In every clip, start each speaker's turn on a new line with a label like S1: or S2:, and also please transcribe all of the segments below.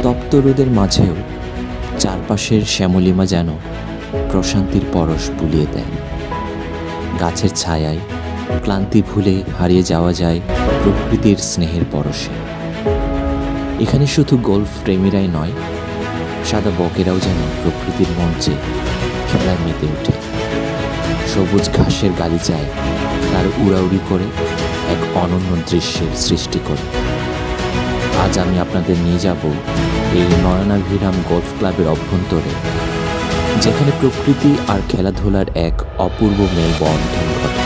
S1: তপ্ত রোদের মাঝেও চারপাশের শ্যামলিমা যেন প্রশান্তির পরশ বুলিয়ে দেয়। গাছের ছায়ায় ক্লান্তি ভুলে হারিয়ে যাওয়া যায় প্রকৃতির স্নেহের পরশে। এখানে শুধু গল্ফ প্রেমীরাই নয়, সাদা বকেরাও যেন প্রকৃতির মঞ্চে খেলায় মেতে ওঠে। সবুজ ঘাসের গালিচায় তার উড়াউড়ি করে এক অনন্য দৃশ্যের সৃষ্টি করে। আজ আমি আপনাদের নিয়ে যাব এই নয়নাভিরাম গল্ফ ক্লাবের অভ্যন্তরে, যেখানে প্রকৃতি আর খেলাধুলার এক অপূর্ব মেলবন্ধন ঘটে।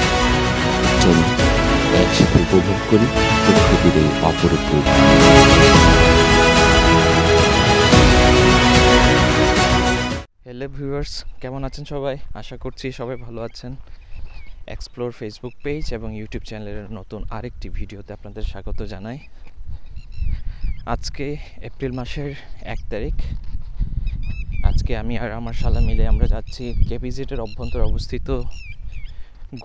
S1: চলুন একসাথে উপভোগ করি প্রকৃতির এই অপরূপ রূপ।
S2: হ্যালো ভিউয়ার্স, কেমন আছেন সবাই? আশা করছি সবাই ভালো আছেন। এক্সপ্লোর ফেসবুক পেজ এবং ইউটিউব চ্যানেলের নতুন আরেকটি ভিডিওতে আপনাদের স্বাগত জানাই। আজকে এপ্রিল মাসের 1 তারিখ। আজকে আমি আর আমার শালা মিলে আমরা যাচ্ছি কেপিজেডের অভ্যন্তরে অবস্থিত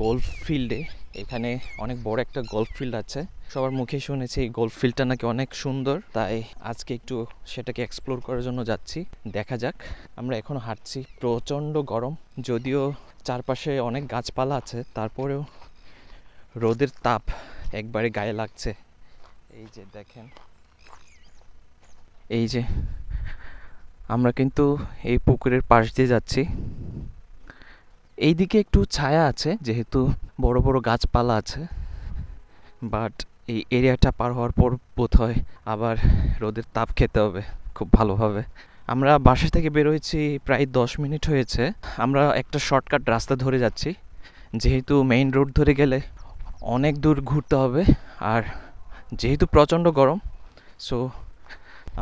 S2: গল্ফ ফিল্ডে। এখানে অনেক বড় একটা গল্ফ ফিল্ড আছে। সবার মুখে শুনেছি এই গল্ফ ফিল্ডটা নাকি অনেক সুন্দর, তাই আজকে একটু সেটাকে এক্সপ্লোর করার জন্য যাচ্ছি। দেখা যাক। আমরা এখন হাঁটছি, প্রচণ্ড গরম, যদিও চারপাশে অনেক গাছপালা আছে, তারপরেও রোদের তাপ একবারে গায়ে লাগছে। এই যে দেখেন, এই যে আমরা কিন্তু এই পুকুরের পাশ দিয়ে যাচ্ছি। এইদিকে একটু ছায়া আছে যেহেতু বড় বড় গাছপালা আছে, বাট এই এরিয়াটা পার হওয়ার পর বোধ হয় আবার রোদের তাপ খেতে হবে খুব ভালোভাবে। আমরা বাসা থেকে বেরোয়েছি প্রায় 10 মিনিট হয়েছে। আমরা একটা শর্টকাট রাস্তা ধরে যাচ্ছি, যেহেতু মেইন রোড ধরে গেলে অনেক দূর ঘুরতে হবে, আর যেহেতু প্রচণ্ড গরম, সো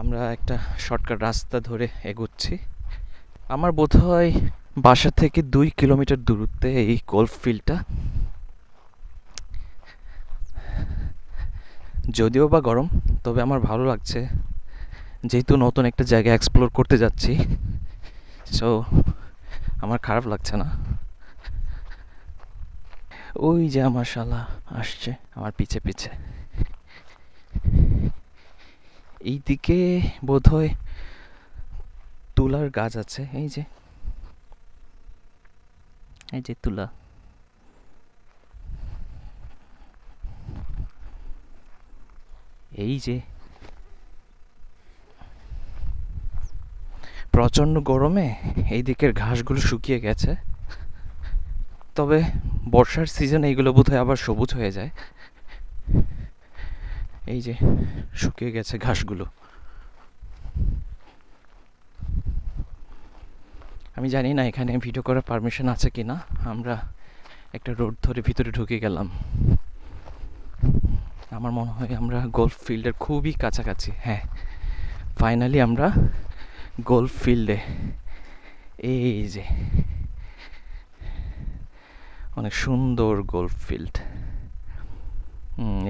S2: আমরা একটা শর্টকাট রাস্তা ধরে এগোচ্ছি। আমার বোধ হয় বাসা থেকে 2 কিলোমিটার দূরত্বে এই গল্ফ ফিল্ডটা। যদিও বা গরম, তবে আমার ভালো লাগছে, যেহেতু নতুন একটা জায়গা এক্সপ্লোর করতে যাচ্ছি, সো আমার খারাপ লাগছে না। ওই যে আমার শালা আসছে আমার পিছে পিছে। এই দিকে বোধ হয় তুলার গাছ আছে। এই যে তুলা। এই যে প্রচণ্ড গরমে এই দিকের ঘাসগুলো শুকিয়ে গেছে, তবে বর্ষার সিজন এইগুলো বোধহয় আবার সবুজ হয়ে যায়। এই যে শুকিয়ে গেছে ঘাসগুলো। আমি জানি না এখানে ভিডিও করার পারমিশন আছে কিনা। আমরা একটা রোড ধরে ভিতরে ঢুকে গেলাম। আমার মনে হয় আমরা গল্ফ ফিল্ডের খুবই কাছাকাছি। হ্যাঁ, ফাইনালি আমরা গল্ফ ফিল্ডে। এই যে অনেক সুন্দর গল্ফ ফিল্ড।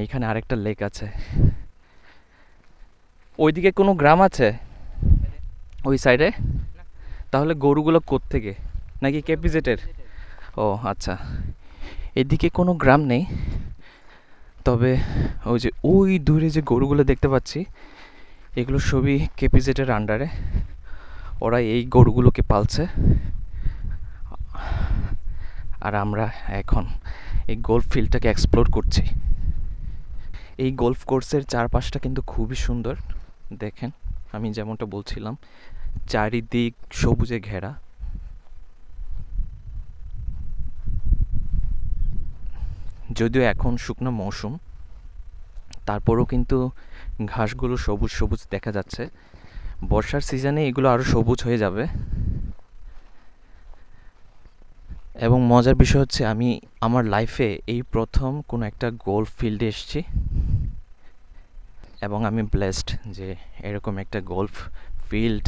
S2: এইখানে আরেকটা লেক আছে। ওইদিকে কোনো গ্রাম আছে ওই সাইডে? তাহলে গরুগুলো কোত্থেকে? নাকি কেপিজেটের? ও আচ্ছা, এদিকে কোনো গ্রাম নেই, তবে ওই দূরে যে গরুগুলো দেখতে পাচ্ছি, এগুলো সবই কেপিজেটের আন্ডারে। ওরা এই গরুগুলোকে পালছে, আর আমরা এখন এই গল্ফ ফিল্ডটাকে এক্সপ্লোর করছি। এই গল্ফ কোর্সের চারপাশটা কিন্তু খুবই সুন্দর। দেখেন, আমি যেমনটা বলছিলাম, চারিদিক সবুজে ঘেরা। যদিও এখন শুকনো মৌসুম, তারপরেও কিন্তু ঘাসগুলো সবুজ সবুজ দেখা যাচ্ছে। বর্ষার সিজনে এগুলো আরও সবুজ হয়ে যাবে। এবং মজার বিষয় হচ্ছে, আমি আমার লাইফে এই প্রথম কোনো একটা গল্ফ ফিল্ডে এসেছি, এবং আমি ব্লেসড যে এরকম একটা গল্ফ ফিল্ড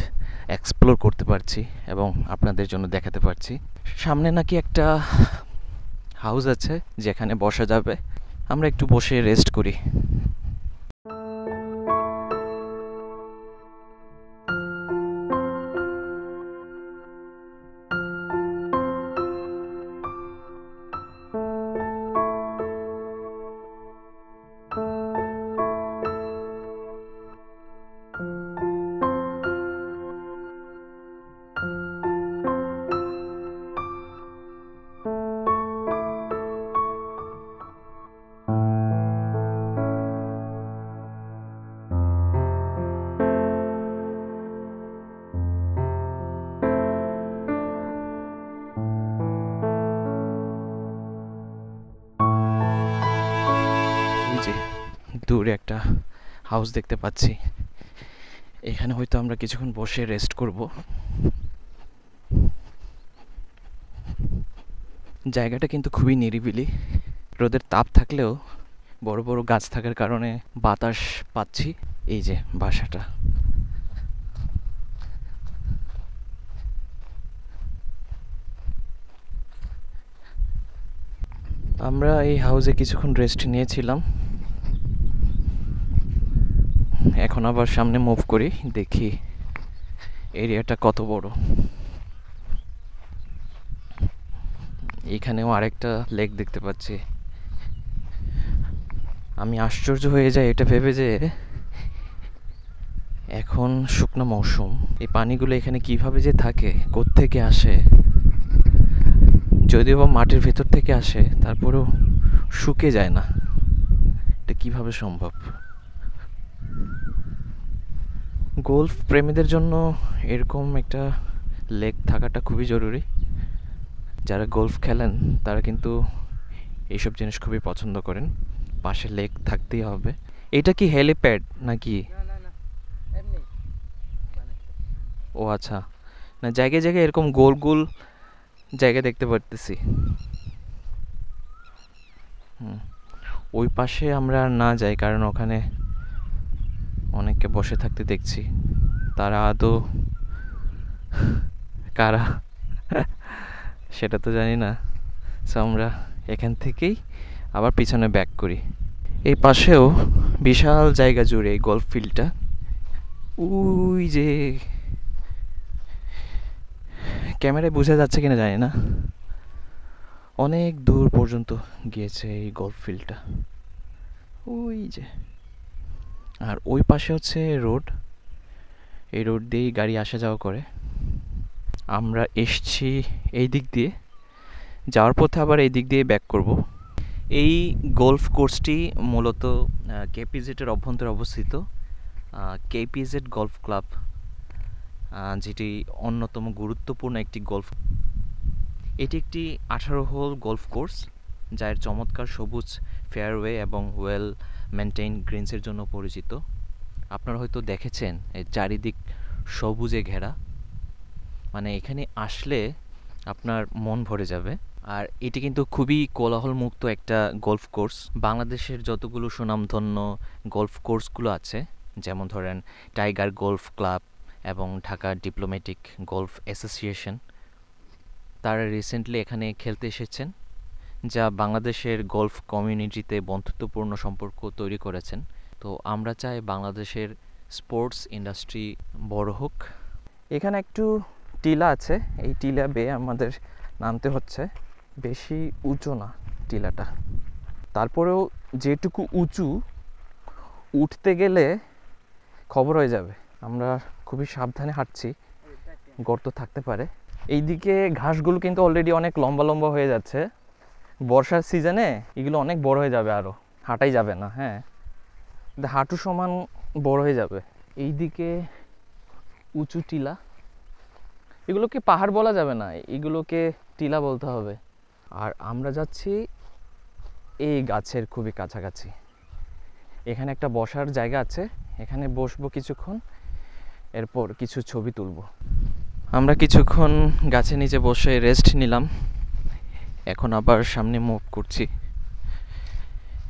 S2: এক্সপ্লোর করতে পারছি এবং আপনাদের জন্য দেখাতে পারছি। সামনে নাকি একটা হাউস আছে যেখানে বসা যাবে। আমরা একটু বসে রেস্ট করি। হাউস দেখতে পাচ্ছি। এখানে হয়তো আমরা কিছুক্ষণ বসে রেস্ট করব। জায়গাটা কিন্তু খুবই নিরিবিলি, রোদের তাপ থাকলেও বড় বড় গাছ থাকার কারণে বাতাস পাচ্ছি। এই যে বাসাটা, আমরা এই হাউসে কিছুক্ষণ রেস্ট নিয়েছিলাম। এখন আবার সামনে মুভ করি, দেখি এরিয়াটা কত বড়। এখানেও আরেকটা লেক দেখতে পাচ্ছি। আমি আশ্চর্য হয়ে যাই এটা ভেবে যে এখন শুকনো মৌসুম, এই পানিগুলো এখানে কিভাবে যে থাকে, কোত্থেকে আসে, যদিও বা মাটির ভেতর থেকে আসে, তারপরেও শুকে যায় না। এটা কিভাবে সম্ভব? গোল্ফ প্রেমীদের জন্য এরকম একটা লেক থাকাটা খুবই জরুরি। যারা গোল্ফ খেলেন তারা কিন্তু এইসব জিনিস খুবই পছন্দ করেন। পাশে লেক থাকতেই হবে। এটা কি হেলিপ্যাড নাকি? ও আচ্ছা, না জায়গায় জায়গায় এরকম গোল গোল জায়গা দেখতে পারতেছি। ওই পাশে আমরা আর না যাই, কারণ ওখানে অনেককে বসে থাকতে দেখছি। তারা আদৌ কারা সেটা তো জানি না। সো আমরা এখান থেকেই আবার পিছনে ব্যাক করি। এই পাশেও বিশাল জায়গা জুড়ে এই গলফ ফিল্ডটা। ওই যে ক্যামেরায় বোঝা যাচ্ছে কিনা জানি না, অনেক দূর পর্যন্ত গিয়েছে এই গলফ ফিল্ডটা। ওই যে, আর ওই পাশে হচ্ছে রোড। এই রোড দিয়েই গাড়ি আসা যাওয়া করে। আমরা এসছি এই দিক দিয়ে, যাওয়ার পথে আবার এই দিক দিয়ে ব্যাক করব। এই গলফ কোর্সটি মূলত কেপিজেডের অভ্যন্তরে অবস্থিত। কেপিজেড গলফ ক্লাব, যেটি অন্যতম গুরুত্বপূর্ণ একটি গলফ। এটি একটি 18 হোল গলফ কোর্স, যার চমৎকার সবুজ ফেয়ারওয়ে এবং ওয়েল মেনটেইন গ্রিনসের জন্য পরিচিত। আপনারা হয়তো দেখেছেন এর চারিদিক সবুজে ঘেরা, মানে এখানে আসলে আপনার মন ভরে যাবে। আর এটি কিন্তু খুবই কোলাহলমুক্ত একটা গলফ কোর্স। বাংলাদেশের যতগুলো সুনামধন্য গলফ কোর্সগুলো আছে, যেমন ধরেন টাইগার গলফ ক্লাব এবং ঢাকা ডিপ্লোম্যাটিক গলফ অ্যাসোসিয়েশন, তারা রিসেন্টলি এখানে খেলতে এসেছেন, যা বাংলাদেশের গলফ কমিউনিটিতে বন্ধুত্বপূর্ণ সম্পর্ক তৈরি করেছেন। তো আমরা চাই বাংলাদেশের স্পোর্টস ইন্ডাস্ট্রি বড় হোক। এখানে একটু টিলা আছে, এই টিলা বেয়ে আমাদের নামতে হচ্ছে। বেশি উঁচু না টিলাটা, তারপরেও যেটুকু উঁচু, উঠতে গেলে খবর হয়ে যাবে। আমরা খুবই সাবধানে হাঁটছি, গর্ত থাকতে পারে। এইদিকে ঘাসগুলো কিন্তু অলরেডি অনেক লম্বা লম্বা হয়ে যাচ্ছে। বর্ষার সিজনে এগুলো অনেক বড় হয়ে যাবে, আরও হাঁটাই যাবে না। হ্যাঁ, হাঁটু সমান বড় হয়ে যাবে। এইদিকে উঁচু টিলা, এগুলোকে পাহাড় বলা যাবে না, এগুলোকে টিলা বলতে হবে। আর আমরা যাচ্ছি এই গাছের খুবই কাছাকাছি। এখানে একটা বসার জায়গা আছে, এখানে বসবো কিছুক্ষণ, এরপর কিছু ছবি তুলব। আমরা কিছুক্ষণ গাছের নিচে বসে রেস্ট নিলাম, এখন আবার সামনে মুভ করছি।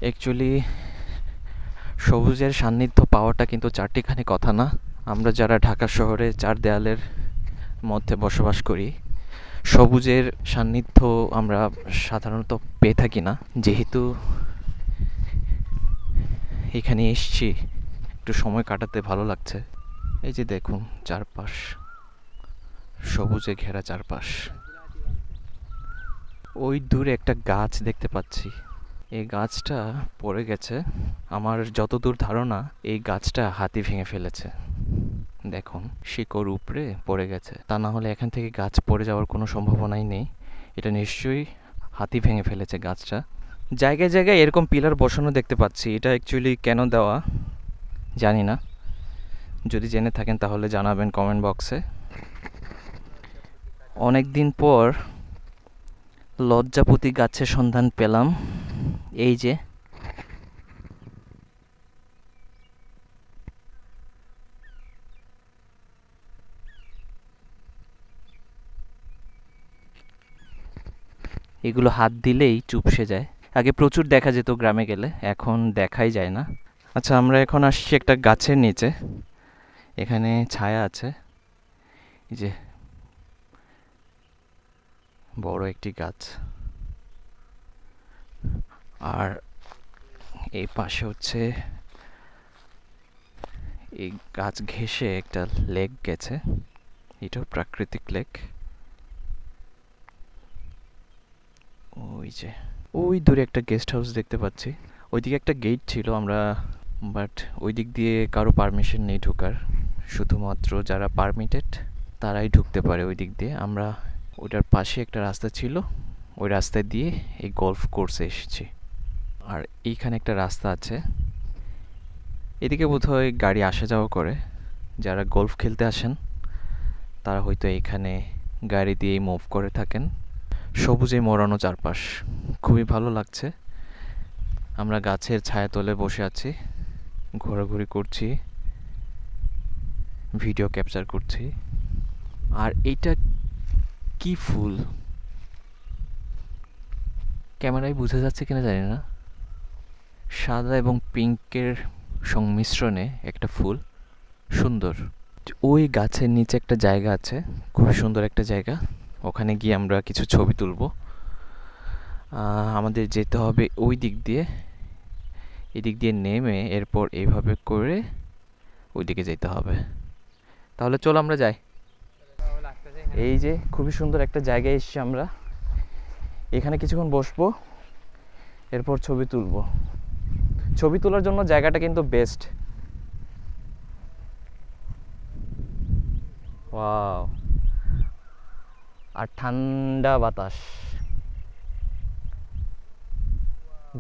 S2: অ্যাকচুয়ালি সবুজের সান্নিধ্য পাওয়াটা কিন্তু চারটিখানি কথা না। আমরা যারা ঢাকা শহরে চার দেয়ালের মধ্যে বসবাস করি, সবুজের সান্নিধ্য আমরা সাধারণত পেয়ে থাকি না। যেহেতু এখানে এসছি, একটু সময় কাটাতে ভালো লাগছে। এই যে দেখুন চারপাশ সবুজে ঘেরা চারপাশ। ওই দূরে একটা গাছ দেখতে পাচ্ছি, এই গাছটা পড়ে গেছে। আমার যতদূর ধারণা এই গাছটা হাতি ভেঙে ফেলেছে। দেখুন শিকড় উপরে পড়ে গেছে, তা না হলে এখান থেকে গাছ পড়ে যাওয়ার কোনো সম্ভাবনাই নেই। এটা নিশ্চয়ই হাতি ভেঙে ফেলেছে গাছটা। জায়গায় জায়গায় এরকম পিলার বসানো দেখতে পাচ্ছি, এটা অ্যাকচুয়ালি কেন দেওয়া জানি না। যদি জেনে থাকেন তাহলে জানাবেন কমেন্ট বক্সে। অনেক দিন পর লজ্জাপতি গাছের সন্ধান পেলাম। এই যে এগুলো হাত দিলেই চুপসে যায়। আগে প্রচুর দেখা যেত গ্রামে গেলে, এখন দেখাই যায় না। আচ্ছা, আমরা এখন আসছি একটা গাছের নিচে। এখানে ছায়া আছে, এই যে বড় একটি গাছ, আর এই পাশে হচ্ছে এই গাছ ঘেঁষে একটা লেক গেছে, এটাও প্রাকৃতিক লেক। ওই যে ওই দূরে একটা গেস্ট হাউস দেখতে পাচ্ছি, ওইদিকে একটা গেট ছিল আমরা, বাট ওই দিক দিয়ে কারো পারমিশন নেই ঢোকার, শুধুমাত্র যারা পারমিটেড তারাই ঢুকতে পারে ওই দিক দিয়ে। আমরা ওইটার পাশে একটা রাস্তা ছিল, ওই রাস্তায় দিয়ে এই গলফ কোর্সে এসেছি। আর এইখানে একটা রাস্তা আছে, এদিকে বোধহয় গাড়ি আসা যাওয়া করে, যারা গলফ খেলতে আসেন তারা হয়তো এখানে গাড়ি দিয়েই মুভ করে থাকেন। সবুজে মোড়ানো চারপাশ, খুবই ভালো লাগছে। আমরা গাছের ছায়াতলে বসে আছি, ঘোরাঘুরি করছি, ভিডিও ক্যাপচার করছি। আর এইটা কি ফুল, ক্যামেরায় বোঝা যাচ্ছে কিনা জানি না, সাদা এবং পিঙ্কের সংমিশ্রণে একটা ফুল, সুন্দর। ওই গাছের নিচে একটা জায়গা আছে, খুব সুন্দর একটা জায়গা, ওখানে গিয়ে আমরা কিছু ছবি তুলব। আমাদের যেতে হবে ওই দিক দিয়ে, এদিক দিয়ে নেমে এরপর এইভাবে করে ওই দিকে যেতে হবে। তাহলে চলো আমরা যাই। এই যে খুবই সুন্দর একটা জায়গায় এসেছি আমরা, এখানে কিছুক্ষণ বসবো, এরপর ছবি তুলব। ছবি তোলার জন্য জায়গাটা কিন্তু বেস্ট। ওয়াও, আর ঠান্ডা বাতাস,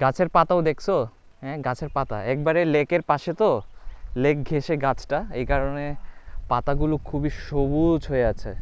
S2: গাছের পাতাও দেখছো? হ্যাঁ, গাছের পাতা একবারে লেকের পাশে, তো লেক ঘেঁষে গাছটা, এই কারণে পাতাগুলো খুবই সবুজ হয়ে আছে।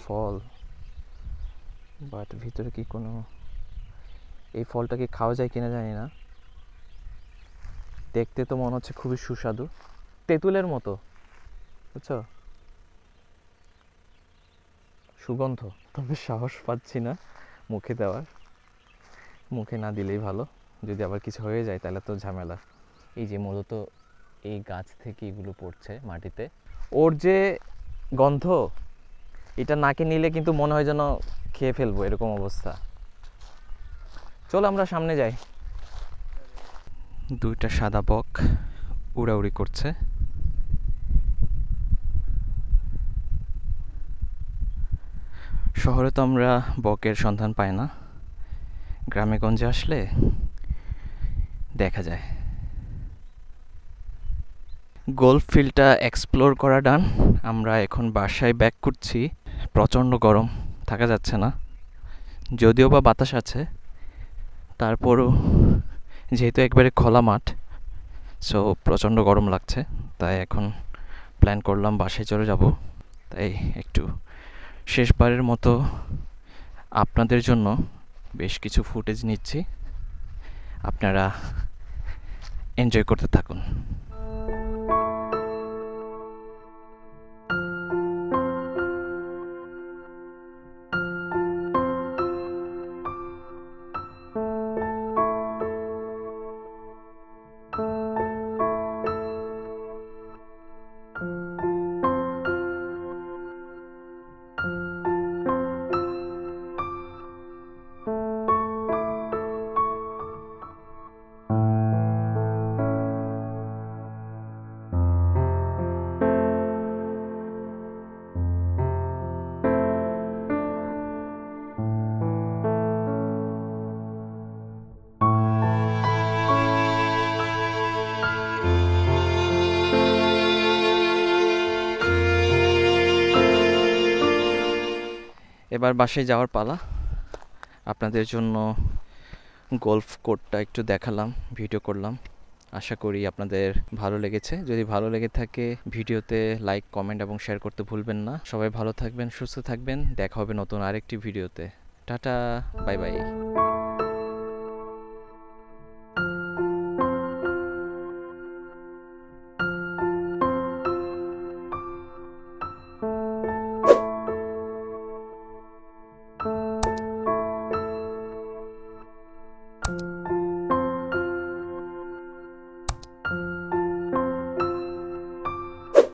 S2: ফল, বাট ভিতরে কি কোনো, এই ফলটা কি খাওয়া যায় কিনা জানি না, দেখতে তো মনে হচ্ছে খুবই সুস্বাদু, তেঁতুলের মতো, বুঝছো, সুগন্ধ। তবে সাহস পাচ্ছি না মুখে দেওয়ার, মুখে না দিলেই ভালো, যদি আবার কিছু হয়ে যায় তাহলে তো ঝামেলা। এই যে মূলত এই গাছ থেকে এগুলো পড়ছে মাটিতে, ওর যে গন্ধ, এটা নাকে নিলে কিন্তু মনে হয় যেন খেয়ে ফেলবো, এরকম অবস্থা। চলো আমরা সামনে যাই। দুইটা সাদা বক উড়াউড়ি করছে। শহরে তো আমরা বকের সন্ধান পাই না, গ্রামে গঞ্জে আসলে দেখা যায়। গলফ ফিল্ডটা এক্সপ্লোর করা ডান, আমরা এখন বাসায় ব্যাক করছি। প্রচণ্ড গরম, থাকা যাচ্ছে না, যদিও বা বাতাস আছে, তারপরও যেহেতু একবারে খোলা মাঠ, সো প্রচণ্ড গরম লাগছে, তাই এখন প্ল্যান করলাম বাসায় চলে যাব। তাই একটু শেষবারের মতো আপনাদের জন্য বেশ কিছু ফুটেজ নিচ্ছি, আপনারা এনজয় করতে থাকুন। এবার বাসায় যাওয়ার পালা। আপনাদের জন্য গলফ কোর্টটা একটু দেখালাম, ভিডিও করলাম। আশা করি আপনাদের ভালো লেগেছে। যদি ভালো লেগে থাকে ভিডিওতে লাইক, কমেন্ট এবং শেয়ার করতে ভুলবেন না। সবাই ভালো থাকবেন, সুস্থ থাকবেন। দেখা হবে নতুন আরেকটি ভিডিওতে। Tata, bye bye.